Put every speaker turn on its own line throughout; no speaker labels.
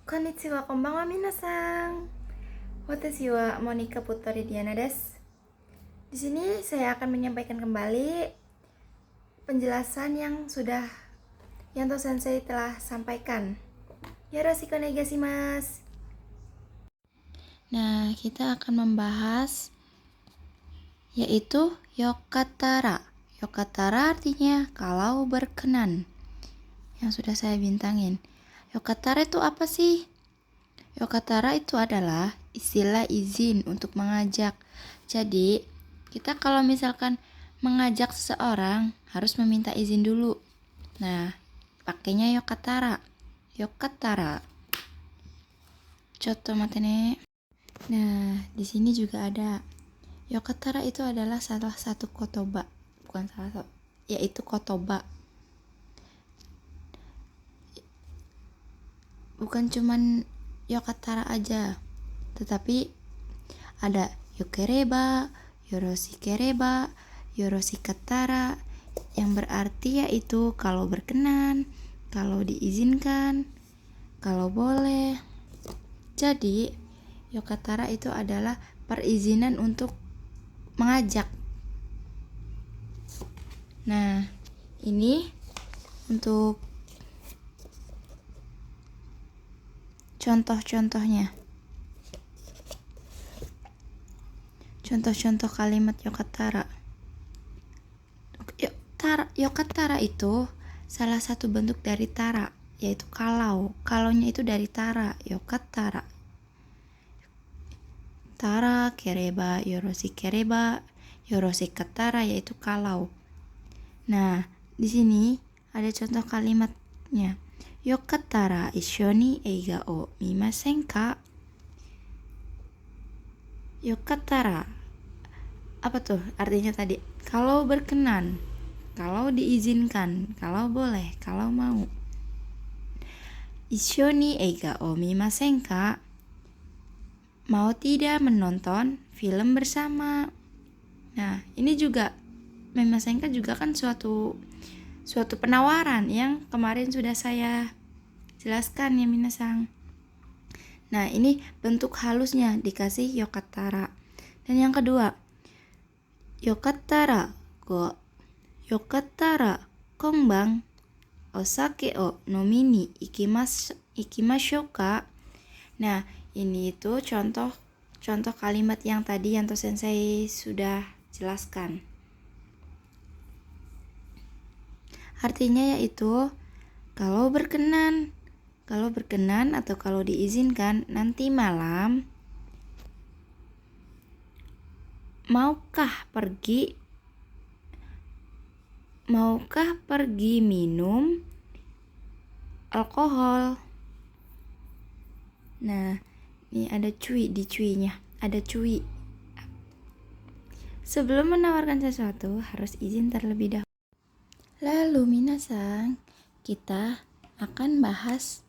Konnichiwa, konbanwa minasan. Watashi wa Monica Putri Diana desu. Di sini saya akan menyampaikan kembali penjelasan yang sudah Yanto Sensei telah sampaikan. Yoroshiku onegaishimasu. Nah, kita akan membahas yaitu yokatara. Yokatara artinya kalau berkenan. Yang sudah saya bintangin. Yokatara itu apa sih? Yokatara itu adalah istilah izin untuk mengajak. Jadi, kita kalau misalkan mengajak seseorang harus meminta izin dulu. Nah, pakainya yokatara. Yokatara. Contoh matene. Nah, di sini juga ada. Yokatara itu adalah salah satu kotoba. Bukan salah satu, yaitu kotoba. Bukan cuman yokatara aja, tetapi ada yokereba, yoroshikereba, yoroshikatara, yang berarti yaitu kalau berkenan, kalau diizinkan, kalau boleh. Jadi yokatara itu adalah perizinan untuk mengajak. Nah, ini untuk contoh-contohnya. Contoh-contoh kalimat yokatara. Yokatara itu salah satu bentuk dari tara, yaitu kalau. Kalaunya itu dari tara, yokatara. Tara kereba, yoroshikereba, yoroshikatara, yaitu kalau. Nah, di sini ada contoh kalimatnya. Yokatara ishoni eiga o mimasen ka? Yokatara. Apa tuh artinya tadi? Kalau berkenan, kalau diizinkan, kalau boleh, kalau mau. Ishoni eiga o mimasen ka? Mau tidak menonton film bersama? Nah, ini juga mimasen ka juga kan suatu penawaran yang kemarin sudah saya jelaskan ya minasang. Nah, ini bentuk halusnya dikasih yokatara. Dan yang kedua, yokatara konbang osake o nomini ikimashou ka. Nah, ini itu contoh kalimat yang tadi Yanto Sensei sudah jelaskan. Artinya yaitu kalau berkenan atau kalau diizinkan nanti malam maukah pergi minum alkohol. Nah, ini ada cuinya ada cui. Sebelum menawarkan sesuatu harus izin terlebih dahulu. Lalu minasang, kita akan bahas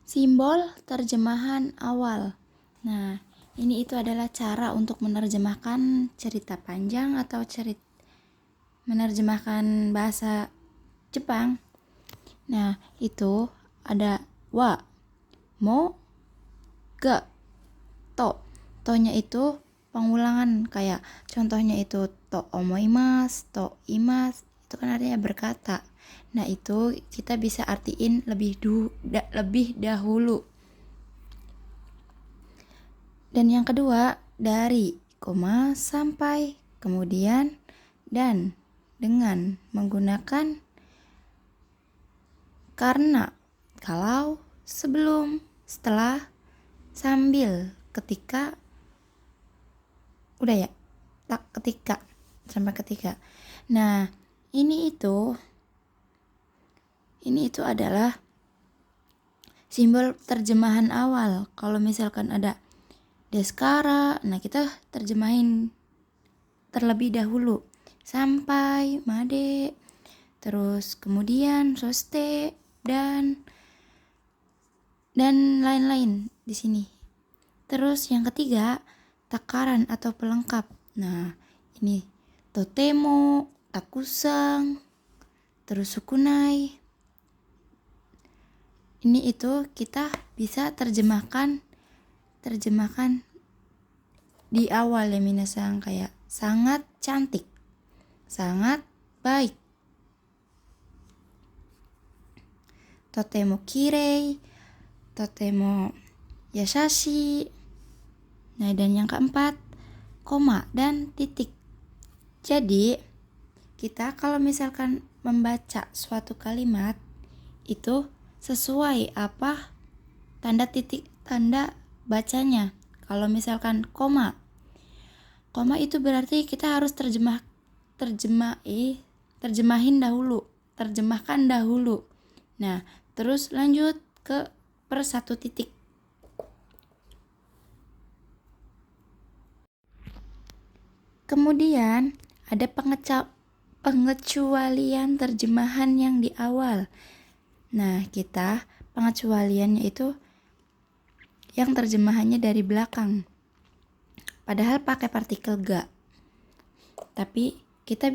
simbol terjemahan awal. Nah, ini itu adalah cara untuk menerjemahkan cerita panjang atau menerjemahkan bahasa Jepang. Nah, itu ada wa, mo, ga, to. To-nya itu pengulangan, kayak contohnya itu to omoimasu, to imasu, itu kan artinya berkata. Nah, itu kita bisa artiin lebih dahulu. Dan yang kedua, dari, koma, sampai, kemudian, dan, dengan menggunakan karena, kalau, sebelum, setelah, sambil, ketika. Udah ya, ketika, sampai ketika. Nah, ini itu adalah simbol terjemahan awal. Kalau misalkan ada deskara, nah kita terjemahin terlebih dahulu. Sampai, made, terus kemudian soste, dan lain-lain di sini. Terus yang ketiga, takaran atau pelengkap. Nah, ini totemo, takusang, terus sukunai. Ini itu kita bisa terjemahkan di awal ya minasang, kayak sangat cantik, sangat baik. Totemo kirei, totemo yasashi. Nah, dan yang keempat, koma dan titik. Jadi, kita kalau misalkan membaca suatu kalimat itu sesuai apa tanda titik, tanda bacanya. Kalau misalkan koma itu berarti kita harus terjemahkan dahulu. Nah, terus lanjut ke per satu titik. Kemudian ada pengecualian terjemahan yang di awal. Nah, kita pengecualiannya itu yang terjemahannya dari belakang. Padahal pakai partikel ga. Tapi kita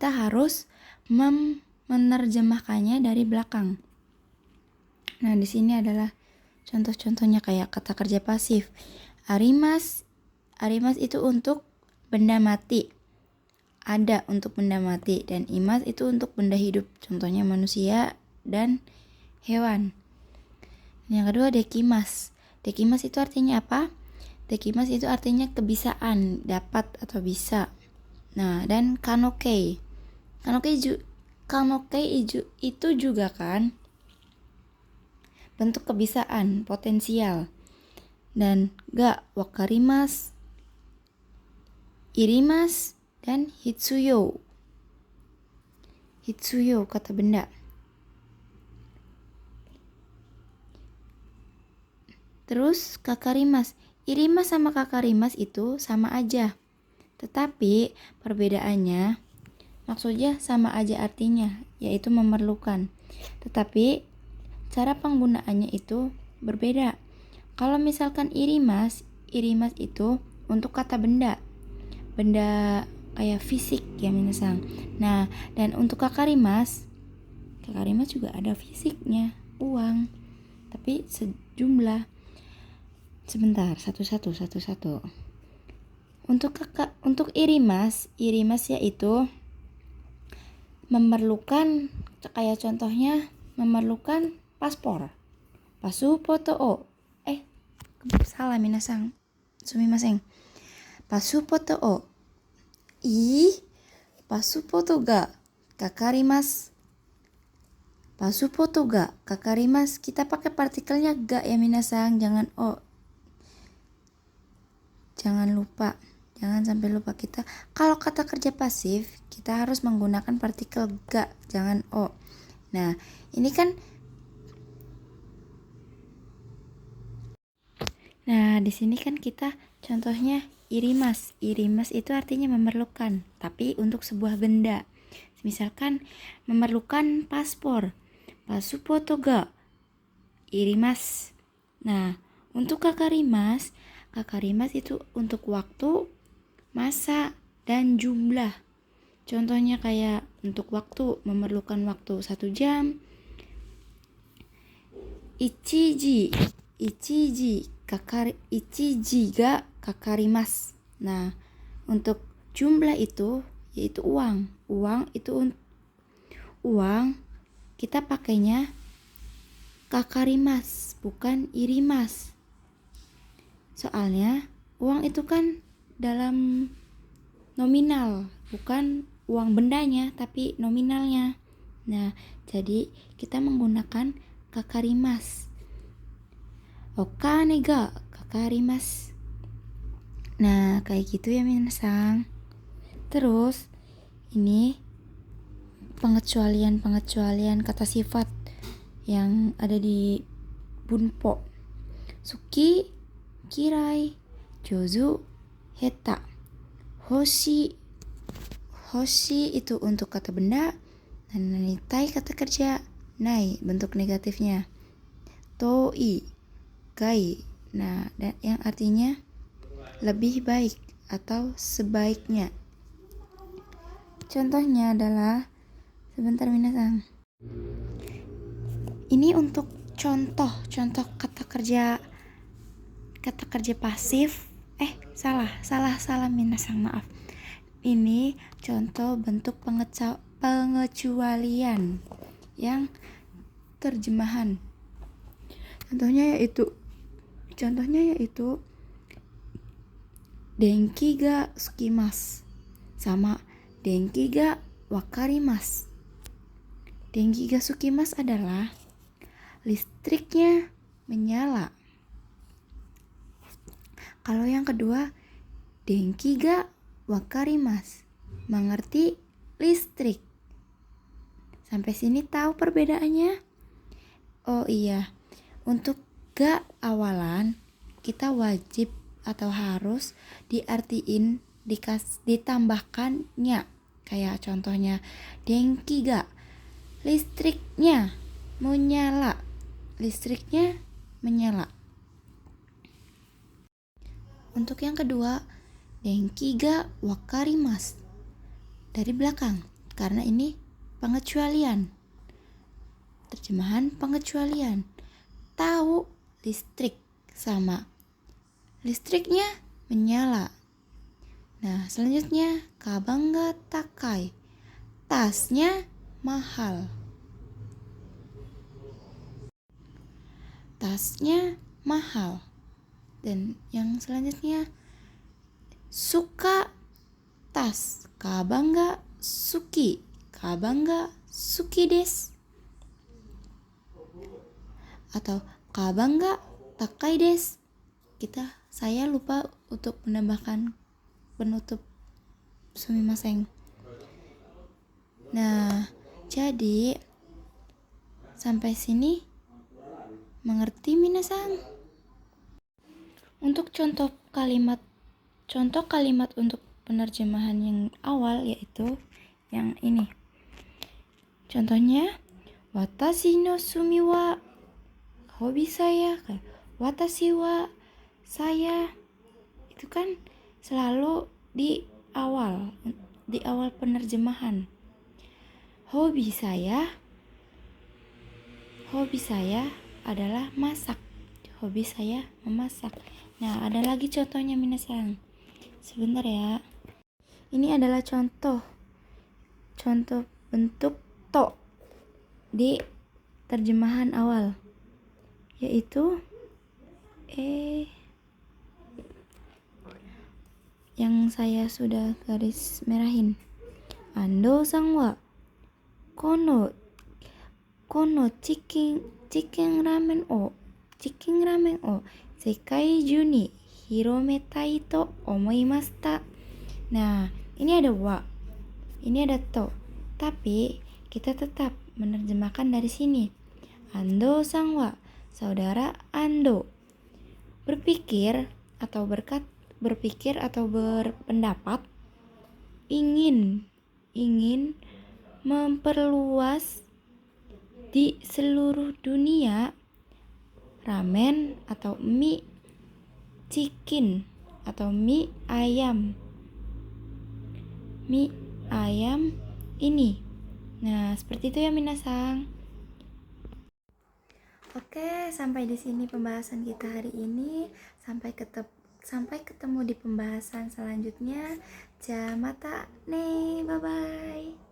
harus menerjemahkannya dari belakang. Nah, di sini adalah contoh-contohnya kayak kata kerja pasif. Arimas itu untuk benda mati. Ada untuk benda mati, dan imas itu untuk benda hidup. Contohnya manusia dan hewan. Yang kedua dekimas. Dekimas itu artinya apa? Dekimas itu artinya kebisaan, dapat atau bisa. Nah, dan kanokei. Kanokei itu juga kan bentuk kebisaan, potensial. Dan ga wakarimas, irimas, dan hitsuyo. Hitsuyo kata benda. Terus kakarimas. Irimas sama kakarimas itu sama aja. Tetapi perbedaannya, maksudnya sama aja artinya, yaitu memerlukan. Tetapi cara penggunaannya itu berbeda. Kalau misalkan irimas itu untuk kata benda kayak fisik ya minasang. Nah, dan untuk kakarimas juga ada fisiknya, uang, tapi sejumlah. Sebentar, satu-satu. Untuk irimas yaitu memerlukan, kayak contohnya memerlukan paspor. Pasupoto o. Salah minasang. Sumimasen. Pasupoto o. Pasupoto ga kakarimasu. Pasupoto ga kakarimasu. Kita pakai partikelnya ga ya minasang, jangan o. Jangan sampai lupa kita. Kalau kata kerja pasif, kita harus menggunakan partikel ga, jangan o. Nah, ini kan. Nah, di sini kan kita contohnya irimas. Irimas itu artinya memerlukan, tapi untuk sebuah benda. Misalkan memerlukan paspor. Pasupoto ga irimas. Nah, untuk kakarimas itu untuk waktu, masa, dan jumlah. Contohnya kayak untuk waktu, memerlukan waktu 1 jam. Ichiji ga kakarimasu. Nah, untuk jumlah itu yaitu uang. Uang kita pakainya kakarimasu, bukan irimas. Soalnya uang itu kan dalam nominal, bukan uang bendanya, tapi nominalnya. Nah, jadi kita menggunakan kakarimasu. Okane ga kakarimasu. Nah, kayak gitu ya minasang. Terus ini pengecualian kata sifat yang ada di bunpo. Suki, kirai, jozu, heta. Hoshi itu untuk kata benda, dan nanitai kata kerja. Nai bentuk negatifnya. Toi, gai. Nah, dan yang artinya lebih baik atau sebaiknya. Contohnya adalah Sebentar minasang. Ini untuk contoh kata kerja pasif. Salah minasang, maaf. Ini contoh bentuk pengecualian yang terjemahan. Contohnya yaitu denki ga sukimasu sama denki ga wakarimasu. Denki ga sukimasu adalah listriknya menyala. Kalau yang kedua, denki ga wakarimasu, mengerti listrik. Sampai sini tahu perbedaannya? Oh iya, untuk ga awalan kita wajib atau harus diartiin ditambahkan nya. Kayak contohnya denki ga, listriknya menyala. Listriknya menyala. Untuk yang kedua, denki ga wakarimasu, dari belakang, karena ini pengecualian. Terjemahan pengecualian. Tahu listrik sama listriknya menyala. Nah, selanjutnya kabang ga takai, tasnya mahal. Tasnya mahal. Dan yang selanjutnya suka tas, kabang ga suki, kabang ga suki desu. Atau kabang ga takai desu. Saya lupa untuk menambahkan penutup sumimasen. Nah, jadi sampai sini mengerti minasang? Untuk contoh kalimat untuk penerjemahan yang awal yaitu yang ini. Contohnya, watashi no sumi wa hobi saya, watashi wa saya. Itu kan selalu di awal penerjemahan. Hobi saya adalah masak. Hobi saya memasak. Nah, ada lagi contohnya minasang. Sebentar ya. Ini adalah contoh bentuk to di terjemahan awal, yaitu yang saya sudah garis merahin. Ando-san wa kono chicken ramen o sekai juu ni hirometai to omoimashita. Nah, ini ada wa, ini ada to, tapi kita tetap menerjemahkan dari sini. Ando-san wa, saudara Ando, berpikir atau berpendapat ingin memperluas di seluruh dunia ramen atau mie chicken atau mie ayam ini. Nah, seperti itu ya minasang. Oke, sampai di sini pembahasan kita hari ini. Sampai ketemu di pembahasan selanjutnya. Jamata ne, bye bye.